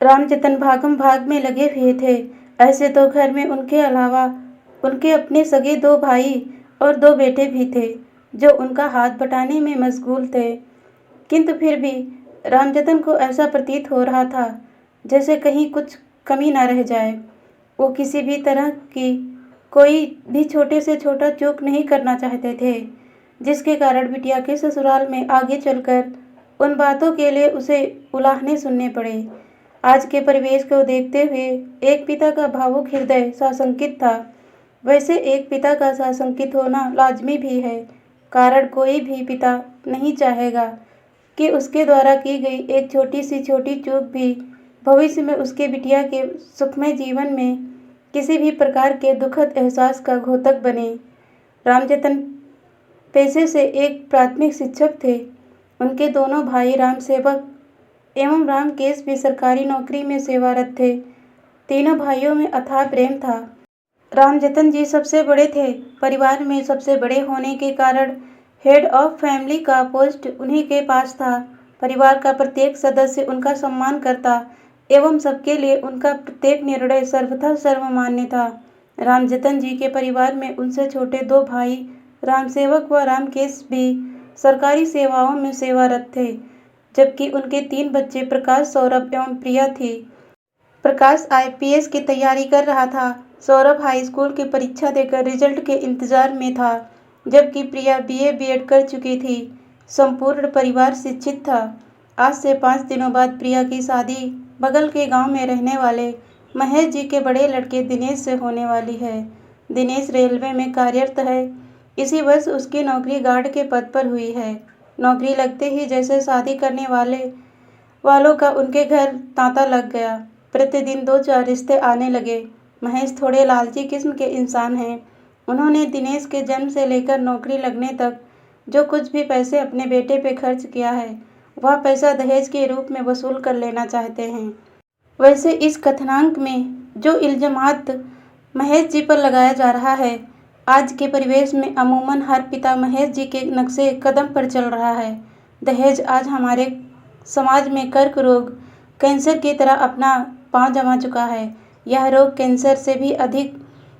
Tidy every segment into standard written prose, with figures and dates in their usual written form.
रामजतन भागम भाग में लगे हुए थे। ऐसे तो घर में उनके अलावा उनके अपने सगे 2 भाई और 2 बेटे भी थे, जो उनका हाथ बटाने में मशगूल थे। किंतु फिर भी रामजतन को ऐसा प्रतीत हो रहा था जैसे कहीं कुछ कमी न रह जाए। वो किसी भी तरह की कोई भी छोटे से छोटा चूक नहीं करना चाहते थे, जिसके कारण बिटिया के ससुराल में आगे चलकर उन बातों के लिए उसे उलाहने सुनने पड़े। आज के परिवेश को देखते हुए एक पिता का भावुक हृदय साशंकित था। वैसे एक पिता का साशंकित होना लाजमी भी है, कारण कोई भी पिता नहीं चाहेगा कि उसके द्वारा की गई एक छोटी सी छोटी चूक भी भविष्य में उसके बिटिया के सुखमय जीवन में किसी भी प्रकार के दुखद एहसास का घोतक बने। रामजतन पेशे से एक प्राथमिक शिक्षक थे। उनके दोनों भाई रामसेवक एवं रामकेश भी सरकारी नौकरी में सेवारत थे। तीनों भाइयों में अथाह प्रेम था। रामजतन जी सबसे बड़े थे। परिवार में सबसे बड़े होने के कारण हेड ऑफ फैमिली का पोस्ट उन्हीं के पास था। परिवार का प्रत्येक सदस्य उनका सम्मान करता एवं सबके लिए उनका प्रत्येक निर्णय सर्वथा सर्वमान्य था। रामजतन जी के परिवार में उनसे छोटे 2 भाई रामसेवक व रामकेश भी सरकारी सेवाओं में सेवारत थे, जबकि उनके 3 बच्चे प्रकाश, सौरभ एवं प्रिया थी। प्रकाश आईपीएस की तैयारी कर रहा था। सौरभ हाई स्कूल की परीक्षा देकर रिजल्ट के इंतजार में था, जबकि प्रिया बीए बीएड कर चुकी थी। संपूर्ण परिवार शिक्षित था। आज से 5 दिनों बाद प्रिया की शादी बगल के गांव में रहने वाले महेश जी के बड़े लड़के दिनेश से होने वाली है। दिनेश रेलवे में कार्यरत है। इसी वर्ष उसकी नौकरी गार्ड के पद पर हुई है। नौकरी लगते ही जैसे शादी करने वालों का उनके घर तांता लग गया। प्रतिदिन 2-4 रिश्ते आने लगे। महेश थोड़े लालची किस्म के इंसान हैं। उन्होंने दिनेश के जन्म से लेकर नौकरी लगने तक जो कुछ भी पैसे अपने बेटे पे खर्च किया है, वह पैसा दहेज के रूप में वसूल कर लेना चाहते हैं। वैसे इस कथनांक में जो इल्जामात महेश जी पर लगाया जा रहा है, आज के परिवेश में अमूमन हर पिता महेश जी के नक्शे कदम पर चल रहा है। दहेज आज हमारे समाज में कर्क रोग, कैंसर की तरह अपना पांव जमा चुका है। यह रोग कैंसर से भी अधिक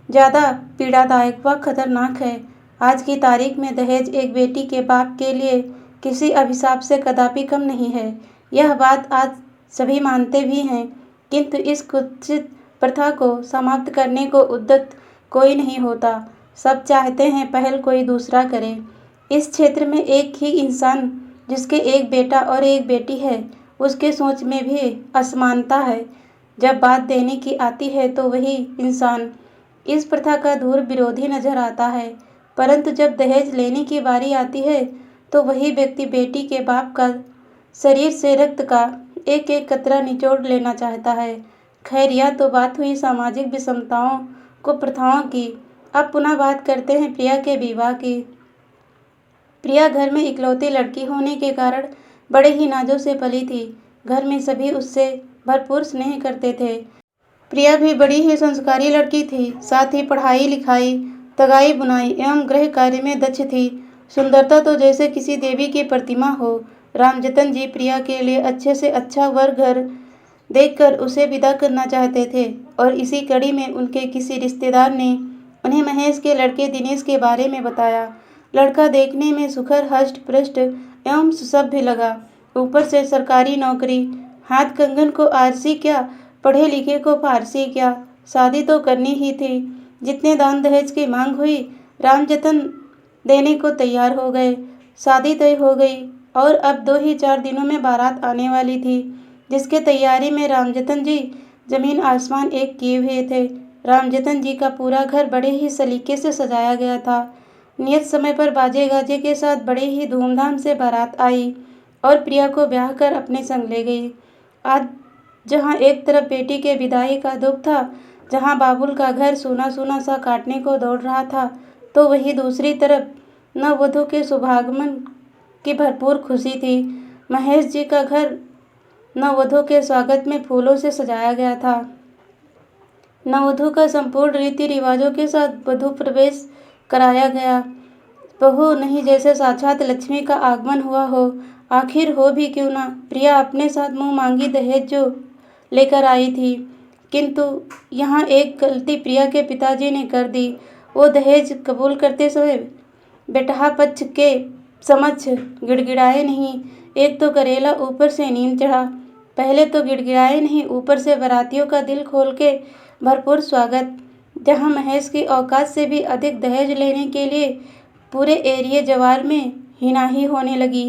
ज़्यादा पीड़ादायक व खतरनाक है। आज की तारीख में दहेज एक बेटी के बाप के लिए किसी अभिशाप से कदापि कम नहीं है। यह बात आज सभी मानते भी हैं, किंतु इस कुत्सित प्रथा को समाप्त करने को उद्यत कोई नहीं होता। सब चाहते हैं पहल कोई दूसरा करे। इस क्षेत्र में एक ही इंसान जिसके एक बेटा और एक बेटी है, उसके सोच में भी असमानता है। जब बात देने की आती है तो वही इंसान इस प्रथा का धूर विरोधी नजर आता है, परंतु जब दहेज लेने की बारी आती है तो वही व्यक्ति बेटी के बाप का शरीर से रक्त का एक एक कतरा निचोड़ लेना चाहता है। खैर, यह तो बात हुई सामाजिक विषमताओं को प्रथाओं की। अब पुनः बात करते हैं प्रिया के विवाह की। प्रिया घर में इकलौती लड़की होने के कारण बड़े ही नाजों से पली थी। घर में सभी उससे भरपूर स्नेह करते थे। प्रिया भी बड़ी ही संस्कारी लड़की थी, साथ ही पढ़ाई लिखाई, तगाई बुनाई एवं गृह कार्य में दक्ष थी। सुंदरता तो जैसे किसी देवी की प्रतिमा हो। रामजतन जी प्रिया के लिए अच्छे से अच्छा वर घर देखकर उसे विदा करना चाहते थे, और इसी कड़ी में उनके किसी रिश्तेदार ने उन्हें महेश के लड़के दिनेश के बारे में बताया। लड़का देखने में सुखर, हष्ट पृष्ठ एवं सुसभ्य लगा। ऊपर से सरकारी नौकरी, हाथ कंगन को आरसी क्या, पढ़े लिखे को फारसी क्या। शादी तो करनी ही थी। जितने दान दहेज की मांग हुई, रामजतन देने को तैयार हो गए। शादी तय हो गई और अब 2 ही 4 दिनों में बारात आने वाली थी, जिसके तैयारी में रामजतन जी जमीन आसमान एक किए हुए थे। रामजतन जी का पूरा घर बड़े ही सलीके से सजाया गया था। नियत समय पर बाजे गाजे के साथ बड़े ही धूमधाम से बारात आई और प्रिया को ब्याह कर अपने संग ले गई। आज जहाँ एक तरफ बेटी के विदाई का दुख था, जहाँ बाबुल का घर सूना सूना सा काटने को दौड़ रहा था, तो वहीं दूसरी तरफ नववधू के शुभागमन की भरपूर खुशी थी। महेश जी का घर नववधू के स्वागत में फूलों से सजाया गया था। नववधू का संपूर्ण रीति रिवाजों के साथ वधू प्रवेश कराया गया। बहू नहीं जैसे साक्षात लक्ष्मी का आगमन हुआ हो। आखिर हो भी क्यों ना, प्रिया अपने साथ मुंह मांगी दहेज जो लेकर आई थी, किंतु यहाँ एक गलती प्रिया के पिताजी ने कर दी। वो दहेज कबूल करते समय बेटहा पक्ष के समक्ष गिड़गिड़ाए नहीं। एक तो करेला ऊपर से नींद चढ़ा। पहले तो गिड़गिड़ाए नहीं, ऊपर से बारातियों का दिल खोल के भरपूर स्वागत। जहाँ महेश की औकात से भी अधिक दहेज लेने के लिए पूरे एरिया जवार में हिनाही होने लगी,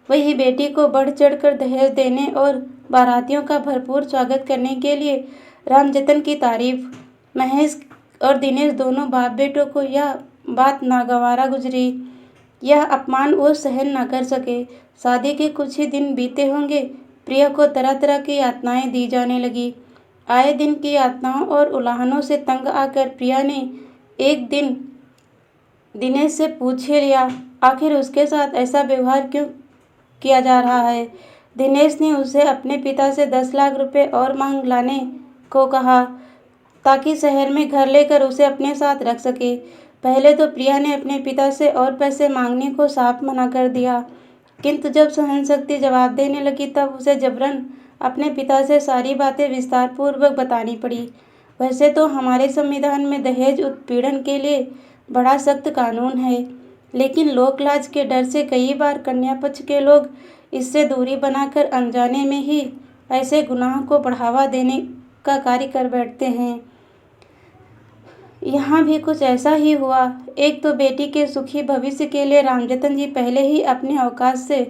वही बेटी को बढ़ चढ़ कर दहेज देने और बारातियों का भरपूर स्वागत करने के लिए रामजतन की तारीफ। महेश और दिनेश दोनों बाप बेटों को यह बात नागवारा गुजरी। यह अपमान वो सहन न कर सके। शादी के कुछ ही दिन बीते होंगे, प्रिया को तरह तरह की यातनाएं दी जाने लगी। आए दिन की यातनाओं और उलाहनों से तंग आकर प्रिया ने एक दिन दिनेश से पूछ ही लिया, आखिर उसके साथ ऐसा व्यवहार क्यों किया जा रहा है। दिनेश ने उसे अपने पिता से 10 लाख रुपए और मांग लाने को कहा, ताकि शहर में घर लेकर उसे अपने साथ रख सके। पहले तो प्रिया ने अपने पिता से और पैसे मांगने को साफ मना कर दिया, किंतु जब सहनशक्ति जवाब देने लगी तब उसे जबरन अपने पिता से सारी बातें विस्तार पूर्वक बतानी पड़ी। वैसे तो हमारे संविधान में दहेज उत्पीड़न के लिए बड़ा सख्त कानून है, लेकिन लोकलाज के डर से कई बार कन्या पक्ष के लोग इससे दूरी बनाकर अनजाने में ही ऐसे गुनाह को बढ़ावा देने का कार्य कर बैठते हैं। यहाँ भी कुछ ऐसा ही हुआ। एक तो बेटी के सुखी भविष्य के लिए रामजतन जी पहले ही अपने औकात से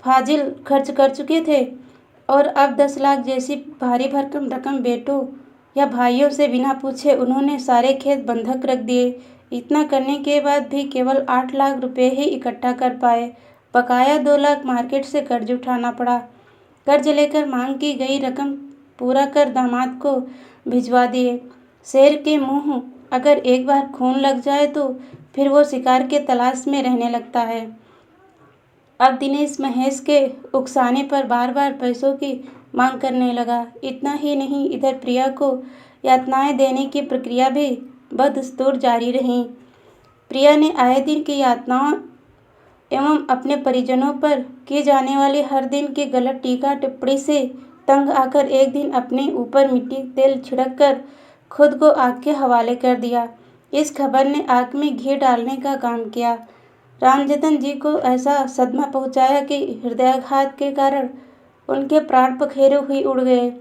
फाजिल खर्च कर चुके थे, और अब 10 लाख जैसी भारी भरकम रकम बेटों या भाइयों से बिना पूछे उन्होंने सारे खेत बंधक रख दिए। इतना करने के बाद भी केवल 8 लाख रुपए ही इकट्ठा कर पाए। बकाया 2 लाख मार्केट से कर्ज उठाना पड़ा। कर्ज लेकर मांग की गई रकम पूरा कर दामाद को भिजवा दिए। शेर के मुंह अगर एक बार खून लग जाए तो फिर वो शिकार के तलाश में रहने लगता है। अब दिनेश महेश के उकसाने पर बार बार पैसों की मांग करने लगा। इतना ही नहीं, इधर प्रिया को यातनाएं देने की प्रक्रिया भी बदस्तूर जारी रही। प्रिया ने आए दिन की यातनाओं एवं अपने परिजनों पर की जाने वाली हर दिन की गलत टीका टिप्पणी से तंग आकर एक दिन अपने ऊपर मिट्टी तेल छिड़क कर खुद को आग के हवाले कर दिया। इस खबर ने आग में घी डालने का काम किया। रामजतन जी को ऐसा सदमा पहुंचाया कि हृदयाघात के कारण उनके प्राण पखेरु हुई उड़ गए।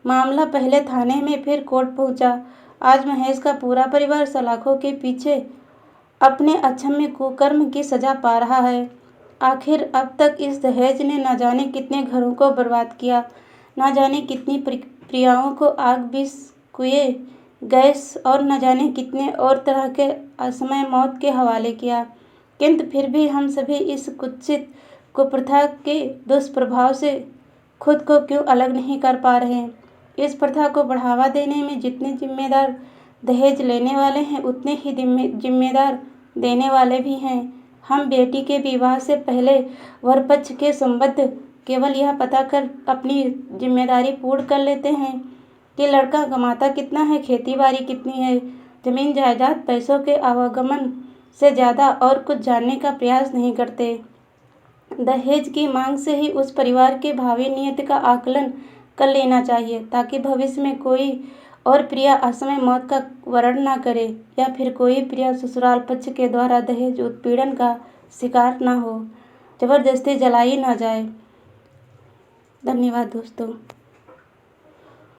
मामला पहले थाने में फिर कोर्ट पहुंचा। आज महेश का पूरा परिवार सलाखों के पीछे अपने अक्षम्य कुकर्म की सजा पा रहा है। आखिर अब तक इस दहेज ने न जाने कितने घरों को बर्बाद किया, न जाने कितनी प्रियाओं को आग विष कुएं गैस और न जाने कितने और तरह के असमय मौत के हवाले किया, किंतु फिर भी हम सभी इस कुत्सित कुप्रथा के दुष्प्रभाव से खुद को क्यों अलग नहीं कर पा रहे। इस प्रथा को बढ़ावा देने में जितने जिम्मेदार दहेज लेने वाले हैं, उतने ही जिम्मेदार देने वाले भी हैं। हम बेटी के विवाह से पहले वर पक्ष के संबंध केवल यह पता कर अपनी जिम्मेदारी पूर्ण कर लेते हैं कि लड़का कमाता कितना है, खेती बाड़ी कितनी है, जमीन जायदाद पैसों के आवागमन से ज़्यादा और कुछ जानने का प्रयास नहीं करते। दहेज की मांग से ही उस परिवार के भावी नियति का आकलन कर लेना चाहिए, ताकि भविष्य में कोई और प्रिया असमय मौत का वरण न करे, या फिर कोई प्रिया ससुराल पक्ष के द्वारा दहेज उत्पीड़न का शिकार न हो, जबरदस्ती जलाई न जाए। धन्यवाद दोस्तों।